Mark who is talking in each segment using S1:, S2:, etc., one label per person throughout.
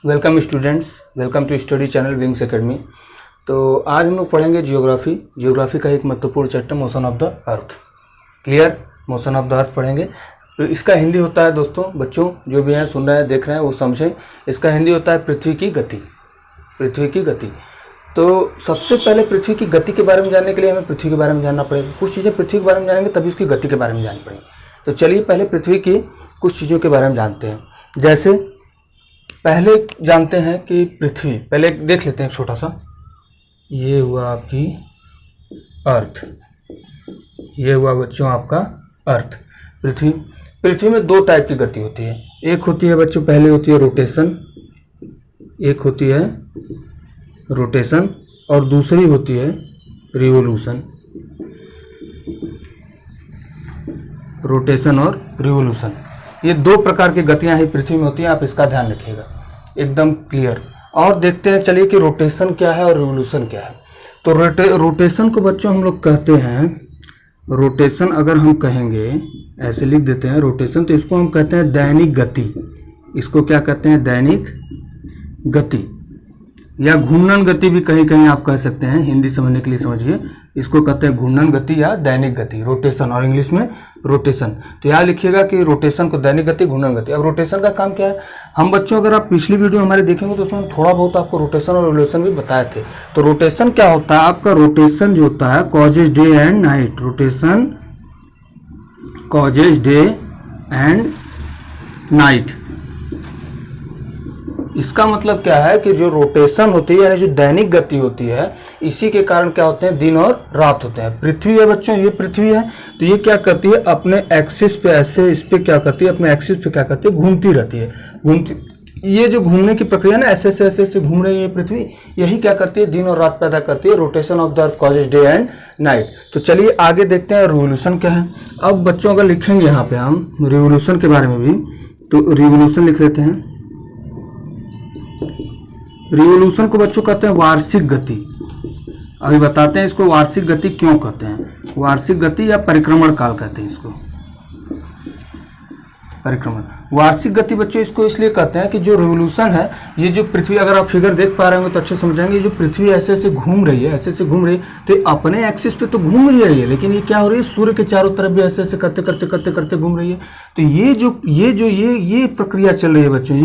S1: Welcome students, welcome to study channel Wings Academy. तो आज हम लोग पढ़ेंगे जियोग्राफी का एक महत्वपूर्ण chapter motion of the earth. Clear? Motion of the earth पढ़ेंगे। तो इसका हिंदी होता है दोस्तों, बच्चों जो भी हैं सुन रहे हैं देख रहे हैं वो समझें। इसका हिंदी होता है पृथ्वी की गति। पृथ्वी की गति। तो सबसे पहले पृथ्वी की गति के बारे में जानने के लिए हमें पृथ्वी के बारे में जानना पड़ेगा। कुछ चीज़ें पृथ्वी के बारे में जानेंगे तभी उसकी गति के बारे में जाननी पड़ेगी। तो चलिए पहले पृथ्वी की कुछ चीज़ों के बारे में जानते हैं। जैसे पहले जानते हैं कि पृथ्वी, पहले देख लेते हैं छोटा सा। ये हुआ आपकी अर्थ, ये हुआ बच्चों आपका अर्थ। पृथ्वी में दो टाइप की गति होती है। एक होती है बच्चों, पहले होती है रोटेशन, एक होती है रोटेशन और दूसरी होती है रिवोल्यूशन। रोटेशन और रिवोल्यूशन, ये दो प्रकार की गतियां ही पृथ्वी में होती हैं। आप इसका ध्यान रखिएगा, एकदम क्लियर। और देखते हैं चलिए कि रोटेशन क्या है और रिवोल्यूशन क्या है। तो रोटेशन को बच्चों हम लोग कहते हैं, रोटेशन अगर हम कहेंगे, ऐसे लिख देते हैं रोटेशन, तो इसको हम कहते हैं दैनिक गति। इसको क्या कहते हैं? दैनिक गति या घूर्णन गति भी कहीं कहीं आप कह सकते हैं। हिंदी समझने के लिए समझिए, इसको कहते हैं घूर्णन गति या दैनिक गति, रोटेशन, और इंग्लिश में रोटेशन। तो यहाँ लिखिएगा कि रोटेशन को दैनिक गति, घूर्णन गति। अब रोटेशन का काम क्या है? हम बच्चों अगर आप पिछली वीडियो हमारे देखेंगे तो उसमें थोड़ा बहुत आपको रोटेशन और रिवोल्यूशन भी बताए थे। तो रोटेशन क्या होता है? आपका रोटेशन जो होता है causes day and night. Rotation causes day and night. इसका मतलब क्या है कि जो रोटेशन होती है यानी जो दैनिक गति होती है, इसी के कारण क्या होते हैं? दिन और रात होते हैं। पृथ्वी है बच्चों, ये पृथ्वी है, तो ये क्या करती है? अपने एक्सिस पे ऐसे, इस पे क्या करती है? अपने एक्सिस पे क्या करती है? घूमती रहती है। ये जो घूमने की प्रक्रिया ना, ऐसे ऐसे घूम रही है पृथ्वी, यही क्या करती है? दिन और रात पैदा करती है। Rotation of the earth causes day and night. तो चलिए आगे देखते हैं रिवोल्यूशन क्या है। अब बच्चों अगर लिखेंगे यहाँ पे हम रिवोल्यूशन के बारे में भी, तो रिवोल्यूशन लिख लेते हैं। रिवोल्यूशन को बच्चों कहते हैं वार्षिक गति। अभी बताते हैं इसको वार्षिक गति क्यों कहते हैं। वार्षिक गति या परिक्रमण काल कहते हैं इसको। परिक्रमण, वार्षिक गति बच्चों इसको इसलिए कहते हैं कि जो रिवोल्यूशन है, ये जो पृथ्वी, अगर आप फिगर देख पा रहे होंगे तो अच्छे समझाएंगे। जो पृथ्वी ऐसे ऐसे घूम रही है, ऐसे ऐसे घूम रही है, तो ये अपने एक्सिस पे तो घूम रही है, लेकिन ये क्या हो रही है? सूर्य के चारों तरफ भी ऐसे ऐसे करते करते करते करते घूम रही है। तो ये प्रक्रिया चल रही है बच्चों।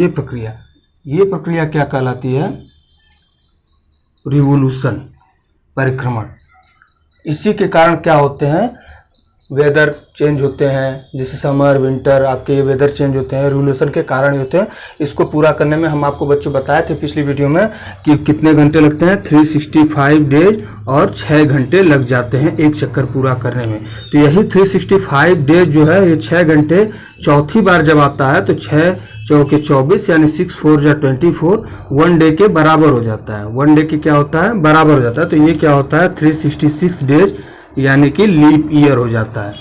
S1: ये प्रक्रिया क्या कहलाती है? रिवोल्यूशन, परिक्रमण। इसी के कारण क्या होते हैं? वेदर चेंज होते हैं, जैसे समर विंटर, आपके वेदर चेंज होते हैं, रिवोल्यूशन के कारण ही होते हैं। इसको पूरा करने में हम आपको बच्चों बताए थे पिछली वीडियो में कि कितने घंटे लगते हैं? 365 डेज और 6 घंटे लग जाते हैं एक चक्कर पूरा करने में। तो यही 365 डेज जो है, ये 6 घंटे चौथी बार जब आता है तो 6 चौके 24 यानी 6 4 जा 24 वन डे के बराबर हो जाता है। वन डे के क्या होता है? बराबर हो जाता है। तो ये क्या होता है? 366 डेज यानी कि लीप ईयर हो जाता है।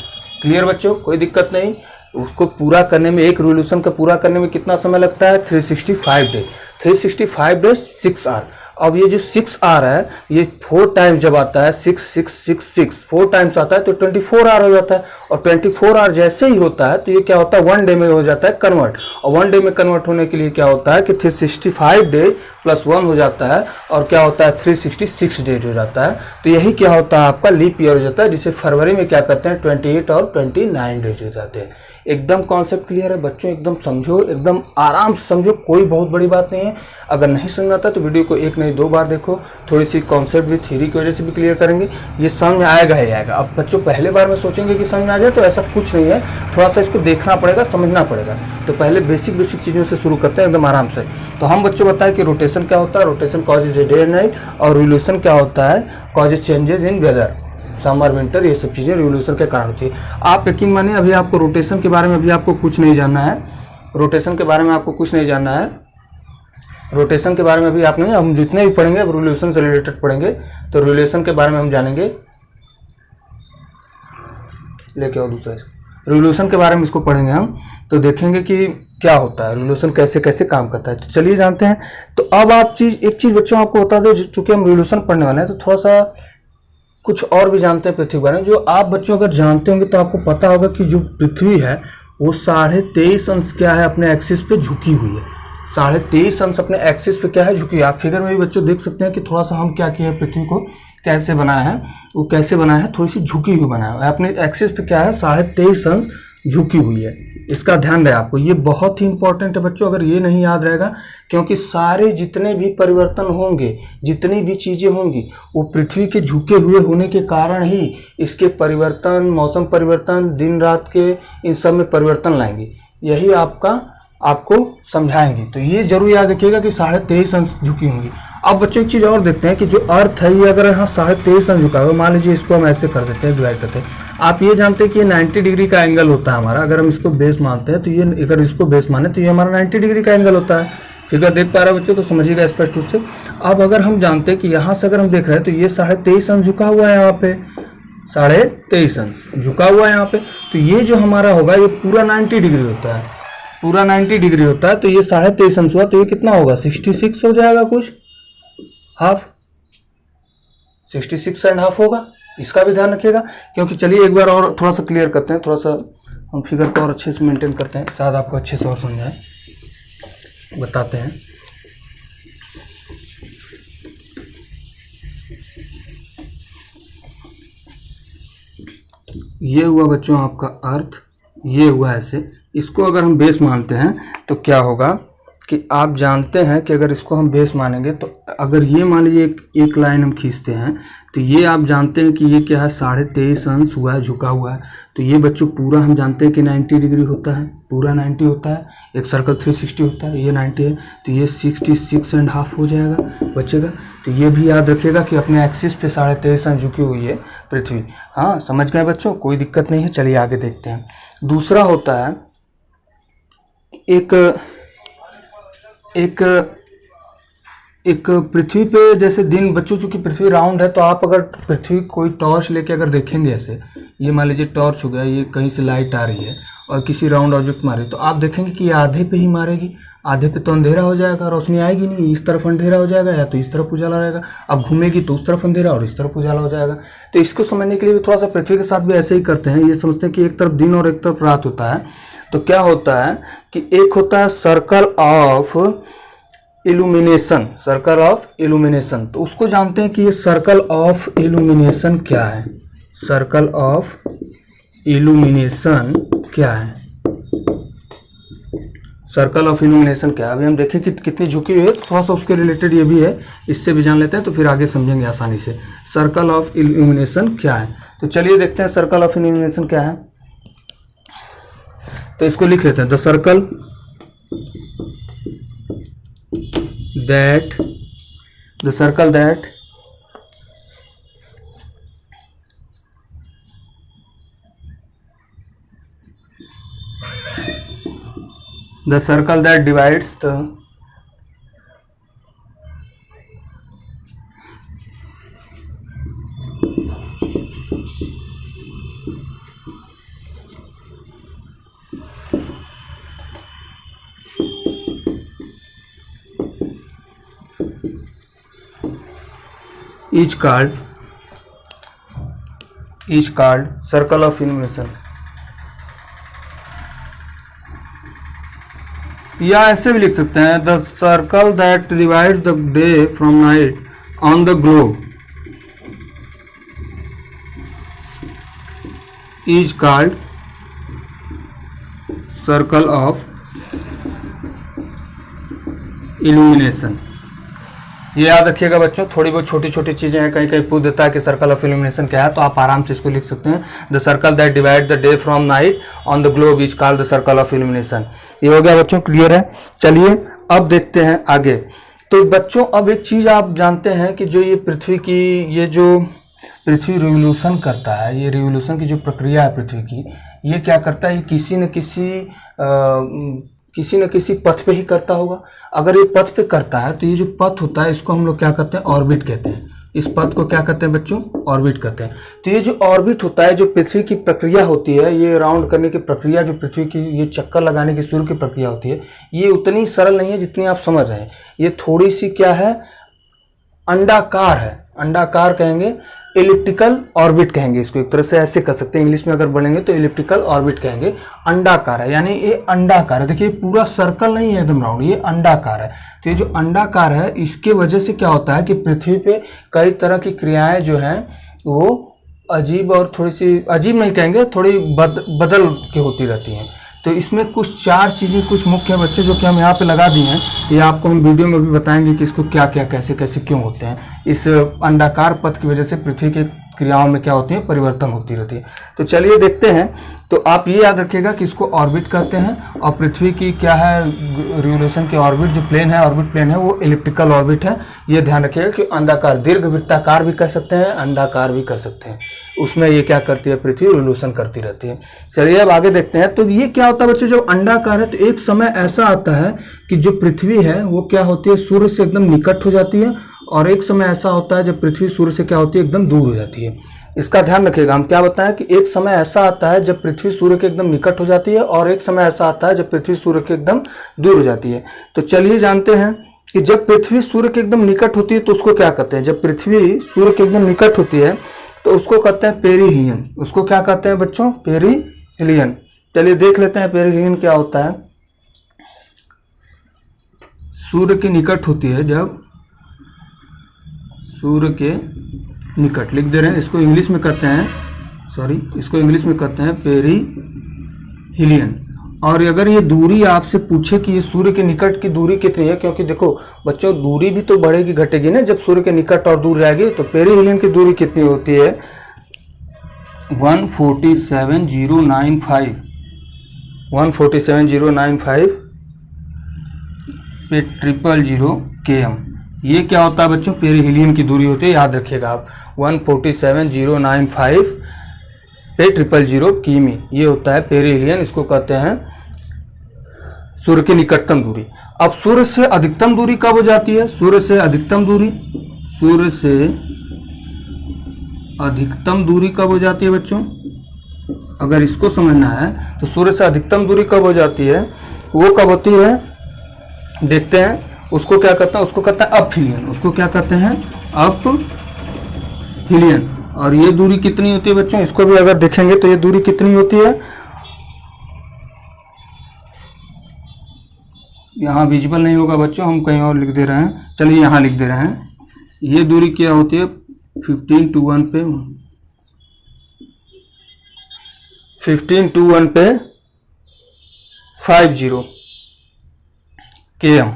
S1: क्लियर बच्चों? कोई दिक्कत नहीं। उसको पूरा करने में, एक रिवोल्यूशन का पूरा करने में कितना समय लगता है? 365 डेज। 365 days 6 our. अब ये जो 6 आवर है, ये 4 टाइम्स जब आता है, 6 6 6 6 4 टाइम्स आता है तो 24 आवर हो जाता है। और 24 आवर जैसे ही होता है तो ये क्या होता है? वन डे में हो जाता है कन्वर्ट। और वन डे में कन्वर्ट होने के लिए क्या होता है कि 365 डेज प्लस 1 हो जाता है, और क्या होता है? 366 डेज हो जाता है। तो यही क्या होता है? आपका लीप ईयर हो जाता है, जिसे फरवरी में क्या करते हैं? 28 और 29 डेज हो जाते हैं। एकदम कॉन्सेप्ट क्लियर है बच्चों? एकदम समझो, एकदम आराम से समझो, कोई बहुत बड़ी बात नहीं है। अगर नहीं समझ आता तो वीडियो को एक नहीं 2 बार देखो, थोड़ी सी कॉन्सेप्ट भी थ्योरी की वजह से भी क्लियर करेंगे। ये समझ में आएगा ही आएगा। अब बच्चों पहले बार में सोचेंगे कि समझ में आ जाए, तो ऐसा कुछ नहीं है। थोड़ा सा इसको देखना पड़ेगा, समझना पड़ेगा। तो पहले बेसिक चीज़ों से शुरू करते हैं एकदम आराम से। तो हम बच्चों बताएं कि रोटेशन क्या होता है। Rotation causes day and night. और रिवोल्यूशन क्या होता है? Causes changes in weather, summer winter, ये सब चीज़ें रिवोल्यूशन के कारण होती है। आप यकीन मानिए, अभी आपको रोटेशन के बारे में अभी आपको कुछ नहीं जानना है। रोटेशन के बारे में आपको कुछ नहीं जानना है। रोटेशन के बारे में अभी आप नहीं, हम जितने भी पढ़ेंगे अब रिवोल्यूशन से रिलेटेड पढ़ेंगे। तो रिवोल्यूशन के बारे में हम जानेंगे। लेके आओ दूसरा, रिवोल्यूशन के बारे में इसको पढ़ेंगे हम। तो देखेंगे कि क्या होता है, रिवोल्यूशन कैसे कैसे काम करता है। तो चलिए जानते हैं। तो अब आप एक चीज़ बच्चों आपको बता दो, चूंकि हम रिवोल्यूशन पढ़ने वाले हैं तो थोड़ा सा कुछ और भी जानते हैं पृथ्वी के बारे में। जो आप बच्चों अगर जानते होंगे तो आपको पता होगा कि जो पृथ्वी है वो 23.5 अंश क्या है? अपने एक्सिस पे झुकी हुई है। 23.5 अंश अपने एक्सिस पे क्या है झुकी है। आप फिगर में भी बच्चों देख सकते हैं कि थोड़ा सा हम क्या किया है, पृथ्वी को कैसे बनाया है, वो कैसे बनाया है, थोड़ी सी झुकी हुई बनाया है। अपने एक्सिस पे क्या है 23.5 अंश झुकी हुई है। इसका ध्यान रहे आपको, ये बहुत ही इंपॉर्टेंट है बच्चों, अगर ये नहीं याद रहेगा, क्योंकि सारे जितने भी परिवर्तन होंगे, जितनी भी चीज़ें होंगी, वो पृथ्वी के झुके हुए होने के कारण ही इसके परिवर्तन, मौसम परिवर्तन, दिन रात के इन सब में परिवर्तन लाएंगे। यही आपको समझाएंगे। तो ये जरूर याद रखिएगा कि 23.5 अंश झुकी होंगी। अब बच्चों एक चीज़ और देखते हैं कि जो अर्थ है ये अगर यहाँ 23.5 अंश झुका हुआ, मान लीजिए इसको हम ऐसे कर देते हैं, डिवाइड करते हैं। आप ये जानते हैं कि ये 90 डिग्री का एंगल होता है हमारा, अगर हम इसको बेस मानते हैं तो ये, अगर इसको बेस माने तो ये हमारा 90 डिग्री का एंगल होता है। ठीक है, देख पा रहे हैं बच्चों, तो समझिएगा स्पष्ट रूप से। अब अगर हम जानते हैं कि यहाँ से अगर हम देख रहे हैं तो ये 23.5 अंश झुका हुआ है, यहाँ पे 23.5 अंश झुका हुआ है यहाँ पे, तो ये जो हमारा होगा ये पूरा 90 डिग्री होता है, पूरा 90 डिग्री होता है। तो ये 23.5 अंश हुआ, तो ये कितना होगा 66 हो जाएगा, कुछ हाफ 66.5 होगा। इसका भी ध्यान रखिएगा, क्योंकि चलिए एक बार और थोड़ा सा क्लियर करते हैं, थोड़ा सा हम फिगर को और अच्छे से मेंटेन करते हैं, शायद आपको अच्छे से और समझाएं, बताते हैं। ये हुआ बच्चों आपका अर्थ, ये हुआ ऐसे। इसको अगर हम बेस मानते हैं तो क्या होगा कि आप जानते हैं कि अगर इसको हम बेस मानेंगे तो अगर ये मान लीजिए एक लाइन हम खींचते हैं तो ये आप जानते हैं कि ये क्या है 23.5 अंश हुआ है, झुका हुआ है। तो ये बच्चों पूरा हम जानते हैं कि 90 डिग्री होता है, पूरा 90 होता है। एक सर्कल 360 होता है, ये 90 है, तो ये 66.5 हो जाएगा, बचेगा। तो ये भी याद रखिएगा कि अपने एक्सिस पे 23.5 अंश झुकी हुई है पृथ्वी। हाँ, समझ गए बच्चों, कोई दिक्कत नहीं है। चलिए आगे देखते हैं। दूसरा होता है एक पृथ्वी पे जैसे दिन, बच्चों चूंकि पृथ्वी राउंड है, तो आप अगर पृथ्वी कोई टॉर्च लेके अगर देखेंगे ऐसे, ये मान लीजिए टॉर्च हो गया, ये कहीं से लाइट आ रही है और किसी राउंड ऑब्जेक्ट मारे, तो आप देखेंगे कि ये आधे पे ही मारेगी, आधे पे तो अंधेरा हो जाएगा, रोशनी आएगी नहीं, इस तरफ अंधेरा हो जाएगा या तो इस तरफ उजाला रहेगा। अब घूमेगी तो उस तरफ अंधेरा और इस तरफ उजाला हो जाएगा। तो इसको समझने के लिए भी थोड़ा सा पृथ्वी के साथ भी ऐसे ही करते हैं। ये समझते हैं कि एक तरफ दिन और एक तरफ रात होता है, तो क्या होता है कि एक होता है circle of illumination, circle of illumination. तो उसको जानते हैं कि ये सर्कल ऑफ इल्यूमिनेशन क्या है, सर्कल ऑफ इल्यूमिनेशन क्या है, सर्कल ऑफ इल्यूमिनेशन क्या है। अभी हम देखें कि कितनी झुकी हुई है, तो थोड़ा सा उसके रिलेटेड ये भी है, इससे भी जान लेते हैं तो फिर आगे समझेंगे आसानी से। सर्कल ऑफ इल्यूमिनेशन क्या है, तो चलिए देखते हैं सर्कल ऑफ इल्यूमिनेशन क्या है। तो इसको लिख लेते हैं, the circle that the circle that divides the is called circle of illumination। या ऐसे भी लिख सकते हैं, the circle that divides the day from night on the globe is called circle of illumination. ये याद रखिएगा बच्चों, थोड़ी बहुत छोटी छोटी चीजें हैं, कहीं कहीं पूछ देता है कि सर्कल ऑफ इल्यूमिनेशन क्या है, तो आप आराम से इसको लिख सकते हैं, the circle that divide the day from night on the globe is called the circle of illumination. ये हो गया बच्चों, क्लियर है। चलिए अब देखते हैं आगे। तो बच्चों अब एक चीज आप जानते हैं कि जो ये पृथ्वी की, ये जो पृथ्वी रिवोल्यूशन करता है, ये रिवोल्यूशन की जो प्रक्रिया है पृथ्वी की, ये क्या करता है, ये किसी न किसी पथ पे ही करता होगा। अगर ये पथ पे करता है तो ये जो पथ होता है इसको हम लोग क्या कहते हैं, ऑर्बिट कहते हैं। इस पथ को क्या कहते हैं बच्चों, ऑर्बिट कहते हैं। तो ये जो ऑर्बिट होता है, जो पृथ्वी की प्रक्रिया होती है, ये राउंड करने की प्रक्रिया, जो पृथ्वी की ये चक्कर लगाने की शुरू की प्रक्रिया होती है, ये उतनी सरल नहीं है जितनी आप समझ रहे हैं। ये थोड़ी सी क्या है, अंडाकार है, अंडाकार कहेंगे, एलिप्टिकल ऑर्बिट कहेंगे इसको, एक तरह से ऐसे कर सकते हैं, इंग्लिश में अगर बोलेंगे तो एलिप्टिकल ऑर्बिट कहेंगे। अंडाकार है, यानी ये अंडाकार है, देखिए पूरा सर्कल नहीं है एकदम राउंड, ये अंडाकार है। तो ये जो अंडाकार है इसके वजह से क्या होता है कि पृथ्वी पे कई तरह की क्रियाएं जो हैं वो अजीब और थोड़ी सी, अजीब नहीं कहेंगे, थोड़ी बदल के होती रहती हैं। तो इसमें कुछ 4 चीज़ें कुछ मुख्य बच्चे जो कि हम यहाँ पे लगा दिए हैं, ये आपको हम वीडियो में भी बताएंगे कि इसको क्या क्या कैसे कैसे क्यों होते हैं। इस अंडाकार पथ की वजह से पृथ्वी के क्रियाओं में क्या होती है, परिवर्तन होती रहती है। तो चलिए देखते हैं। तो आप ये याद रखिएगा कि इसको ऑर्बिट कहते हैं, और पृथ्वी की क्या है रिवोल्यूशन के ऑर्बिट जो प्लेन है, ऑर्बिट प्लेन है, वो एलिप्टिकल ऑर्बिट है। ये ध्यान रखिएगा कि अंडाकार, दीर्घ वृत्ताकार भी कह सकते हैं, अंडाकार भी कह सकते हैं, उसमें ये क्या करती है, पृथ्वी रिवोल्यूशन करती रहती है। चलिए अब आगे देखते हैं। तो ये क्या होता है बच्चों, जब अंडाकार है तो एक समय ऐसा आता है कि जो पृथ्वी है वो क्या होती है, सूर्य से एकदम निकट हो जाती है, और एक समय ऐसा होता है जब पृथ्वी सूर्य से क्या होती है, एकदम दूर हो जाती है। इसका ध्यान रखिएगा। हम क्या बताएं कि एक समय ऐसा आता है जब पृथ्वी सूर्य के एकदम निकट हो जाती है, और एक समय ऐसा आता है जब पृथ्वी सूर्य के एकदम दूर हो जाती है। तो चलिए जानते हैं कि जब पृथ्वी सूर्य के एकदम निकट होती है तो उसको क्या कहते हैं। जब पृथ्वी सूर्य के एकदम निकट होती है तो उसको कहते हैं पेरिहिलियन। उसको क्या कहते हैं बच्चों, पेरिहिलियन। चलिए देख लेते हैं पेरिहिलियन क्या होता है। सूर्य के निकट होती है, जब सूर्य के निकट, लिख दे रहे हैं, इसको इंग्लिश में कहते हैं, इसको इंग्लिश में कहते हैं पेरिहिलियन। और अगर ये दूरी आपसे पूछे कि ये सूर्य के निकट की दूरी कितनी है, क्योंकि देखो बच्चों दूरी भी तो बढ़ेगी घटेगी ना जब सूर्य के निकट और दूर जाएगी, तो पेरिहिलियन की दूरी कितनी होती है, 147,095 पे 000 km। ये क्या होता है बच्चों, पेरिहिलियन की दूरी होती है, याद रखिएगा आप, 147,095 पे 000 किमी, ये होता है पेरिहिलियन। इसको कहते हैं सूर्य की निकटतम दूरी। अब सूर्य से अधिकतम दूरी कब हो जाती है, सूर्य से अधिकतम दूरी कब हो जाती है बच्चों, अगर इसको समझना है तो सूर्य से अधिकतम दूरी कब हो जाती है, वो कब होती है देखते हैं। उसको क्या कहते हैं, उसको कहते हैं अपहिलियन। उसको क्या कहते हैं, अपहिलियन। और ये दूरी कितनी होती है बच्चों, इसको भी अगर देखेंगे तो ये दूरी कितनी होती है, यहाँ विजिबल नहीं होगा बच्चों, हम कहीं और लिख दे रहे हैं, चलिए यहाँ लिख दे रहे हैं। ये दूरी क्या होती है, 15 to 1 पे 50 km।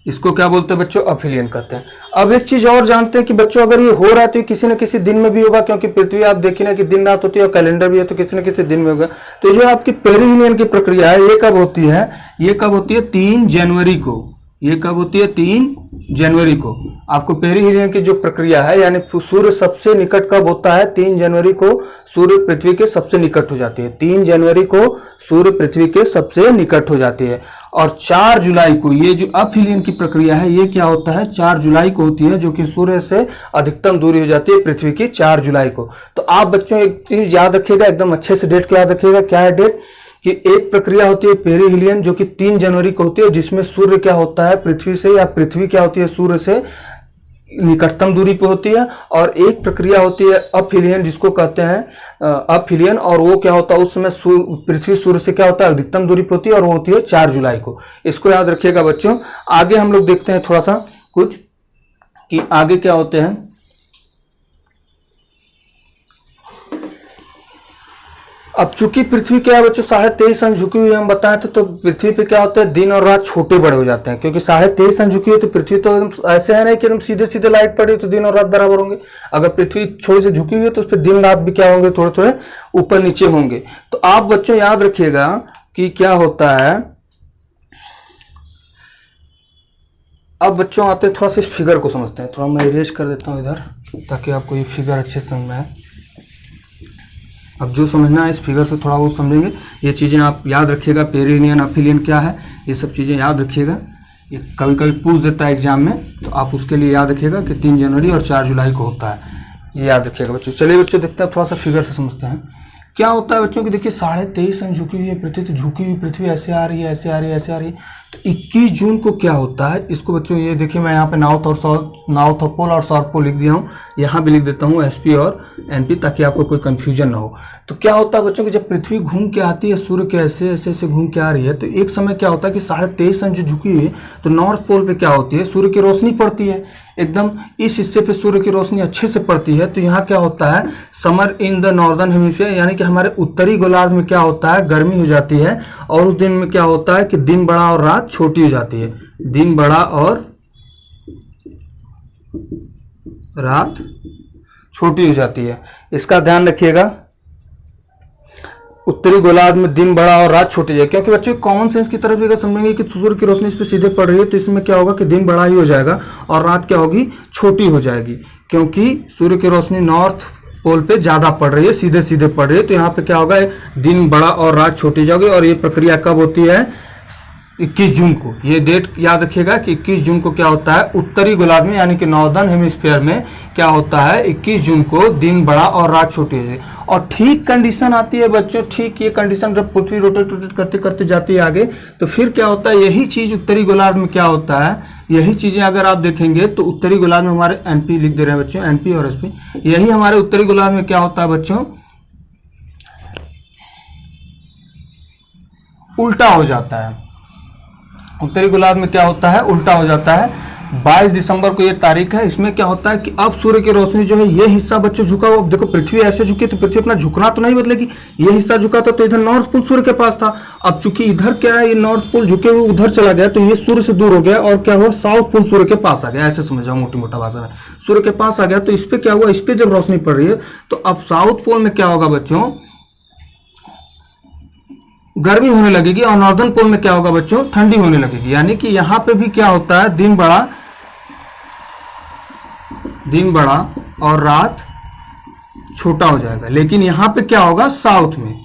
S1: इसको क्या बोलते हैं बच्चों, अपहिलियन कहते हैं। अब एक चीज और जानते हैं कि बच्चों अगर ये हो रहा है तो किसी न किसी दिन में भी होगा, क्योंकि पृथ्वी आप देखिए ना कि दिन रात होती है और कैलेंडर भी है, तो किसी न किसी दिन में होगा। तो जो आपकी पेरिहिलियन की प्रक्रिया है ये कब होती है, ये कब होती है, 3 जनवरी को। ये कब होती है, 3 जनवरी को। आपको पेरिहिलियन की जो प्रक्रिया है, यानी सूर्य सबसे निकट कब होता है, 3 जनवरी को सूर्य पृथ्वी के सबसे निकट हो जाती है। 3 जनवरी को सूर्य पृथ्वी के सबसे निकट हो जाती है। और 4 जुलाई को ये जो अपहिलियन की प्रक्रिया है ये क्या होता है, 4 जुलाई को होती है, जो कि सूर्य से अधिकतम दूरी हो जाती है पृथ्वी की 4 जुलाई को। तो आप बच्चों एक चीज याद रखिएगा, एकदम अच्छे से डेट को याद रखिएगा। क्या है डेट, कि एक प्रक्रिया होती है पेरिहिलियन जो कि 3 जनवरी को होती है, जिसमें सूर्य क्या होता है पृथ्वी से, या पृथ्वी क्या होती है सूर्य से निकटतम दूरी पे होती है। और एक प्रक्रिया होती है अपहिलियन जिसको कहते हैं अपहिलियन, और वो क्या होता है उस समय पृथ्वी सूर्य से क्या होता है अधिकतम दूरी पे होती है, और वो होती है 4 जुलाई को। इसको याद रखिएगा बच्चों। आगे हम लोग देखते हैं थोड़ा सा कुछ कि आगे क्या होते हैं। अब चूंकि पृथ्वी क्या है बच्चों 23.5 अंश झुकी हुई है, हम बताए थे, तो पृथ्वी पे क्या होता है दिन और रात छोटे बड़े हो जाते हैं, क्योंकि 23.5 अंश झुकी हुई तो पृथ्वी तो एकदम ऐसे है नहीं कि एकदम सीधे सीधे लाइट पड़ी तो दिन और रात बराबर होंगे। अगर पृथ्वी थोड़ी सी झुकी हुई है तो उस पर दिन रात भी क्या होंगे, थोड़े थोड़े ऊपर नीचे होंगे। तो आप बच्चों याद रखिएगा कि क्या होता है। अब बच्चों आते हैं थोड़ा सा इस फिगर को समझते हैं। थोड़ा मैं इरेज कर देता हूँ इधर ताकि आपको ये फिगर अच्छे से समझ में आए। अब जो समझना है इस फिगर से थोड़ा वो समझेंगे। ये चीज़ें आप याद रखिएगा, पेरिहिलियन अपहिलियन क्या है, ये सब चीज़ें याद रखिएगा। ये कभी कभी पूछ देता है एग्जाम में, तो आप उसके लिए याद रखिएगा कि 3 जनवरी और 4 जुलाई को होता है, ये याद रखिएगा बच्चों। चलिए बच्चों देखते हैं, थोड़ा सा फिगर से समझते हैं। क्या होता है बच्चों की देखिए 23.5 अंश झुकी हुई है पृथ्वी, तो झुकी हुई पृथ्वी ऐसे आ रही है, ऐसे आ रही है, ऐसे आ रही है। तो 21 जून को क्या होता है, इसको बच्चों ये देखिए मैं यहाँ पे नॉर्थ पोल और साउथ पोल लिख दिया हूँ, यहाँ भी लिख देता हूँ SP और NP, ताकि आपको कोई कंफ्यूजन ना हो। तो क्या होता है बच्चों की जब पृथ्वी घूम के आती है सूर्य के ऐसे ऐसे ऐसे घूम के आ रही है, तो एक समय क्या होता है कि 23.5 अंश झुकी हुई है, तो नॉर्थ पोल पे क्या होती है, सूर्य की रोशनी पड़ती है, एकदम इस हिस्से पे सूर्य की रोशनी अच्छे से पड़ती है। तो यहाँ क्या होता है, summer in the northern hemisphere, यानी कि हमारे उत्तरी गोलार्ध में क्या होता है, गर्मी हो जाती है, और उस दिन में क्या होता है कि दिन बड़ा और रात छोटी हो जाती है, दिन बड़ा और रात छोटी हो जाती है। इसका ध्यान रखिएगा, उत्तरी गोलार्ध में दिन बड़ा और रात छोटी है, क्योंकि बच्चों कॉमन सेंस की तरफ भी अगर समझेंगे कि सूर्य की रोशनी इस पर सीधे पड़ रही है, तो इसमें क्या होगा कि दिन बड़ा ही हो जाएगा और रात क्या होगी, छोटी हो जाएगी, क्योंकि सूर्य की रोशनी नॉर्थ पोल पे ज्यादा पड़ रही है, सीधे सीधे पड़ रही है। तो यहाँ पे क्या होगा, दिन बड़ा और रात छोटी जाएगी। और ये प्रक्रिया कब होती है, 21 जून को। ये डेट याद रखिएगा कि 21 जून को क्या होता है, उत्तरी गोलार्ध में यानी कि नॉर्दर्न हेमिस्फीयर में क्या होता है, 21 जून को दिन बड़ा और रात छोटी है। और ठीक कंडीशन आती है बच्चों, ठीक ये कंडीशन जब पृथ्वी रोटेट करते करते जाती है आगे, तो फिर क्या होता है, यही चीज उत्तरी गोलार्ध में क्या होता है, यही चीजें अगर आप देखेंगे तो उत्तरी गोलार्ध में हमारे NP लिख दे रहे हैं बच्चों, NP और SP, यही हमारे उत्तरी गोलार्ध में क्या होता है बच्चों, उल्टा हो जाता है। उत्तरी गोलार्ध में क्या होता है, उल्टा हो जाता है। 22 दिसंबर को ये तारीख है। इसमें क्या होता है कि अब सूर्य की रोशनी जो है, ये हिस्सा बच्चों झुका हुआ, देखो पृथ्वी ऐसे झुकी तो पृथ्वी अपना झुकना तो नहीं बदलेगी, ये हिस्सा झुका था तो इधर नॉर्थ पोल सूर्य के पास था। अब चूंकि इधर क्या है, ये नॉर्थ पोल झुके हुए उधर चला गया, तो ये सूर्य से दूर हो गया और क्या हुआ, साउथ पोल सूर्य के पास आ गया। ऐसे समझ जाओ मोटी मोटा भाषा में, सूर्य के पास आ गया। तो इस पे क्या हुआ, इस पे जब रोशनी पड़ रही है, तो अब साउथ पोल में क्या होगा बच्चों, गर्मी होने लगेगी, और नॉर्दर्न पोल में क्या होगा बच्चों, ठंडी होने लगेगी। यानी कि यहां पे भी क्या होता है, दिन बड़ा और रात छोटा हो जाएगा। लेकिन यहां पे क्या होगा, साउथ में,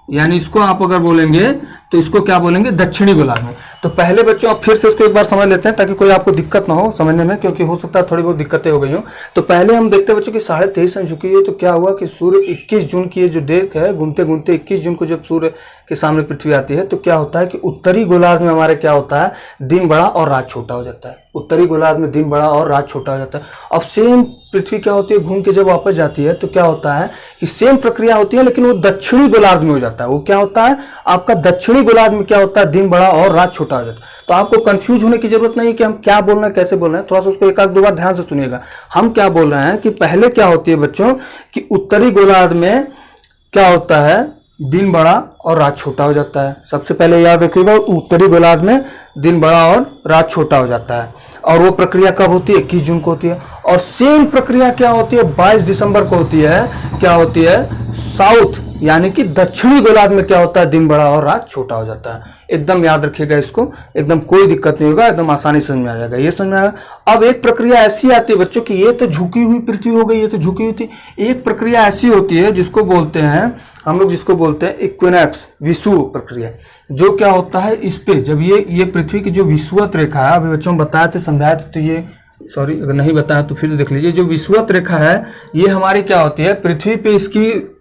S1: यानी इसको आप अगर बोलेंगे तो इसको क्या बोलेंगे, दक्षिणी गोलार्ध में। तो पहले बच्चों आप फिर से इसको एक बार समझ लेते हैं, ताकि कोई आपको दिक्कत ना हो समझने में, क्योंकि हो सकता है थोड़ी बहुत दिक्कतें हो गई हो। तो पहले हम देखते हैं बच्चों कि 23.5 अंश झुकी है। तो क्या हुआ कि सूर्य 21 जून की जो डेट है, घूमते घूमते 21 जून को जब सूर्य के सामने पृथ्वी आती है, तो क्या होता है कि उत्तरी गोलार्ध में हमारे क्या होता है, दिन बड़ा और रात छोटा हो जाता है। उत्तरी गोलार्ध में दिन बड़ा और रात छोटा हो जाता है। अब सेम पृथ्वी क्या होती है, घूम के जब वापस जाती है, तो क्या होता है कि सेम प्रक्रिया होती है, लेकिन वो दक्षिणी गोलार्ध में हो जाता है। वो क्या होता है, आपका दक्षिणी गोलार्ध में क्या होता है, दिन बड़ा और रात छोटा हो जाता है। तो आपको कंफ्यूज होने की जरूरत नहीं है कि हम क्या बोल रहे हैं, कैसे बोल रहे हैं। थोड़ा सा उसको एक आध दो बार ध्यान से सुनिएगा। हम क्या बोल रहे हैं कि पहले क्या होती है बच्चों कि उत्तरी गोलार्ध में क्या होता है, दिन बड़ा और रात छोटा हो जाता है। सबसे पहले याद रखिएगा, उत्तरी गोलार्ध में दिन बड़ा और रात छोटा हो जाता है। और वो प्रक्रिया कब होती है, 21 जून को होती है। और सेम प्रक्रिया क्या होती है, 22 दिसंबर को होती है। क्या होती है, साउथ यानी कि दक्षिणी गोलार्ध में क्या होता है, दिन बड़ा और रात छोटा हो जाता है। एकदम याद रखिएगा इसको, एकदम कोई दिक्कत नहीं होगा, एकदम आसानी समझ में आ जाएगा। ये समझ में आएगा। अब एक प्रक्रिया ऐसी आती है बच्चों की, ये तो झुकी हुई पृथ्वी हो गई, ये तो झुकी हुई थी। एक प्रक्रिया ऐसी होती है जिसको बोलते हैं हम लोग, जिसको बोलते हैं इक्विनॉक्स, विषुव प्रक्रिया। जो क्या होता है, इस पे जब ये पृथ्वी की जो विषुवत रेखा है, अभी बच्चों में बताए थे, समझाए थे, तो ये सॉरी अगर नहीं बताया तो फिर से देख लीजिए। जो विषुवत रेखा है, ये हमारी क्या होती है,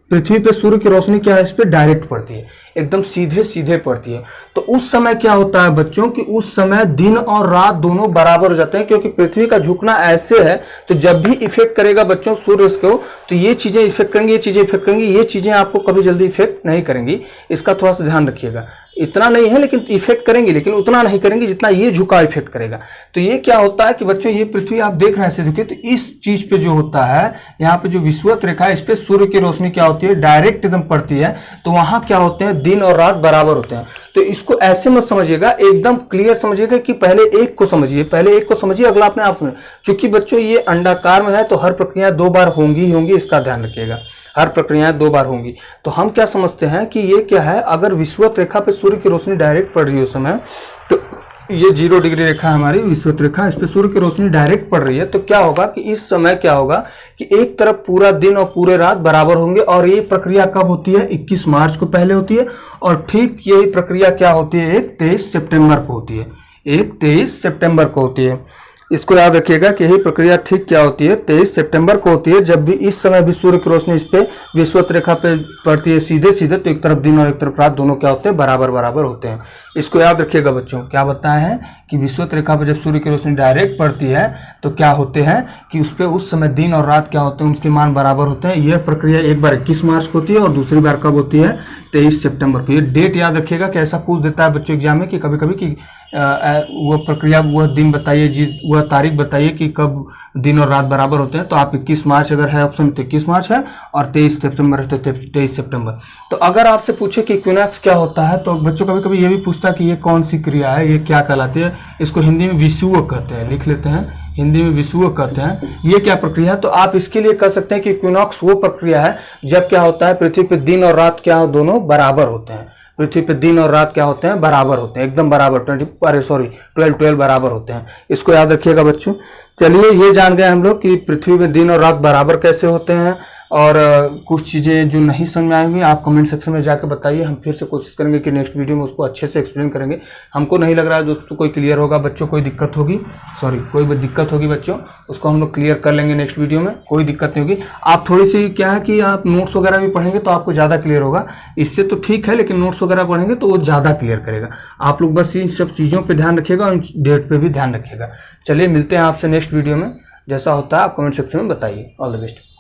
S1: पृथ्वी पे सूर्य की रोशनी क्या है, इस पे डायरेक्ट पड़ती है, एकदम सीधे सीधे पड़ती है। तो उस समय क्या होता है बच्चों कि उस समय दिन और रात दोनों बराबर हो जाते हैं, क्योंकि पृथ्वी का झुकना ऐसे है। तो जब भी इफेक्ट करेगा बच्चों सूर्य को, तो ये चीजें इफेक्ट करेंगी, ये चीजें इफेक्ट करेंगी, ये चीजें आपको कभी जल्दी इफेक्ट नहीं करेंगी। इसका थोड़ा सा ध्यान रखिएगा। इतना नहीं है लेकिन इफेक्ट करेंगी, लेकिन उतना नहीं करेंगी जितना ये झुकाव इफेक्ट करेगा। तो ये क्या होता है कि बच्चों ये पृथ्वी आप देख रहे हैं ऐसे झुके, तो इस चीज पे जो होता है, यहाँ पे जो विषुवत रेखा है, इस पे सूर्य की रोशनी क्या होती है, डायरेक्ट एकदम पड़ती है। तो वहां क्या होते हैं, दिन और रात बराबर होते हैं। तो इसको ऐसे मत समझिएगा, एकदम क्लियर समझिएगा कि पहले एक को समझिए, अगला अपने आप सुनिए। चूंकि बच्चों ये अंडाकार में है, तो हर प्रक्रिया 2 बार होंगी, इसका ध्यान रखिएगा। हर प्रक्रियाएं 2 बार होंगी। तो हम क्या समझते हैं कि ये क्या है, अगर विषुवत रेखा पे सूर्य की रोशनी डायरेक्ट पड़ रही है उस समय, तो ये 0 डिग्री रेखा हमारी विषुवत रेखा, इस पे सूर्य की रोशनी डायरेक्ट पड़ रही है। तो क्या होगा कि इस समय क्या होगा कि एक तरफ पूरा दिन और पूरे रात बराबर होंगे। और ये प्रक्रिया कब होती है, 21 मार्च को पहले होती है। और ठीक यही प्रक्रिया क्या होती है, 23 सितंबर को होती है। 23 सितंबर को होती है। इसको याद रखिएगा कि यही प्रक्रिया ठीक क्या होती है, 23 सितंबर को होती है, जब भी इस समय भी सूर्य की रोशनी इस पे विषुवत रेखा पे पड़ती है सीधे सीधे, तो एक तरफ दिन और एक तरफ रात दोनों क्या होते हैं, बराबर बराबर होते हैं। इसको याद रखिएगा बच्चों, क्या बताया है कि विषुवत रेखा पर जब सूर्य की रोशनी डायरेक्ट पड़ती है तो क्या होते हैं कि उस पर उस समय दिन और रात क्या होते हैं, उसके मान बराबर होते हैं। यह प्रक्रिया एक बार 21 मार्च को होती है और दूसरी बार कब होती है, 23 सितंबर को। ये डेट याद रखिएगा कि ऐसा पूछ देता है बच्चों एग्जाम में कि कभी कभी कि वह प्रक्रिया, वह दिन बताइए, जिस वह तारीख बताइए कि कब दिन और रात बराबर होते हैं। तो आप 21 मार्च अगर है ऑप्शन तो 21 मार्च है, और 23 सितंबर है तो 23 सितंबर। तो अगर आपसे पूछे कि इक्विनॉक्स क्या होता है, तो बच्चों कभी कभी ये भी पूछता है कि ये कौन सी क्रिया है, ये क्या कहलाती है। इसको हिंदी में विषुव कहते हैं, लिख लेते हैं, हिंदी में विषुव कहते हैं। ये क्या प्रक्रिया है, तो आप इसके लिए कह सकते हैं कि इक्विनॉक्स वो प्रक्रिया है जब क्या होता है, पृथ्वी पे दिन और रात क्या हो, दोनों बराबर होते हैं। पृथ्वी पे दिन और रात क्या होते हैं, बराबर होते हैं, एकदम बराबर, 12 बराबर होते हैं। इसको याद रखिएगा बच्चों। चलिए, ये जान गए हम लोग कि पृथ्वी में दिन और रात बराबर कैसे होते हैं। और कुछ चीज़ें जो नहीं समझ में आएंगी आप कमेंट सेक्शन में जाकर बताइए, हम फिर से कोशिश करेंगे कि नेक्स्ट वीडियो में उसको अच्छे से एक्सप्लेन करेंगे। हमको नहीं लग रहा है दोस्तों कोई क्लियर होगा, बच्चों कोई दिक्कत होगी, कोई भी दिक्कत होगी बच्चों, उसको हम लोग क्लियर कर लेंगे नेक्स्ट वीडियो में, कोई दिक्कत नहीं होगी। आप थोड़ी सी क्या है कि आप नोट्स वगैरह भी पढ़ेंगे तो आपको ज़्यादा क्लियर होगा, इससे तो ठीक है, लेकिन नोट्स वगैरह पढ़ेंगे तो वो ज़्यादा क्लियर करेगा। आप लोग बस इन सब चीज़ों पर ध्यान रखिएगा और डेट पर भी ध्यान रखिएगा। चलिए, मिलते हैं आपसे नेक्स्ट वीडियो में। जैसा होता है आप कमेंट सेक्शन में बताइए। All the best.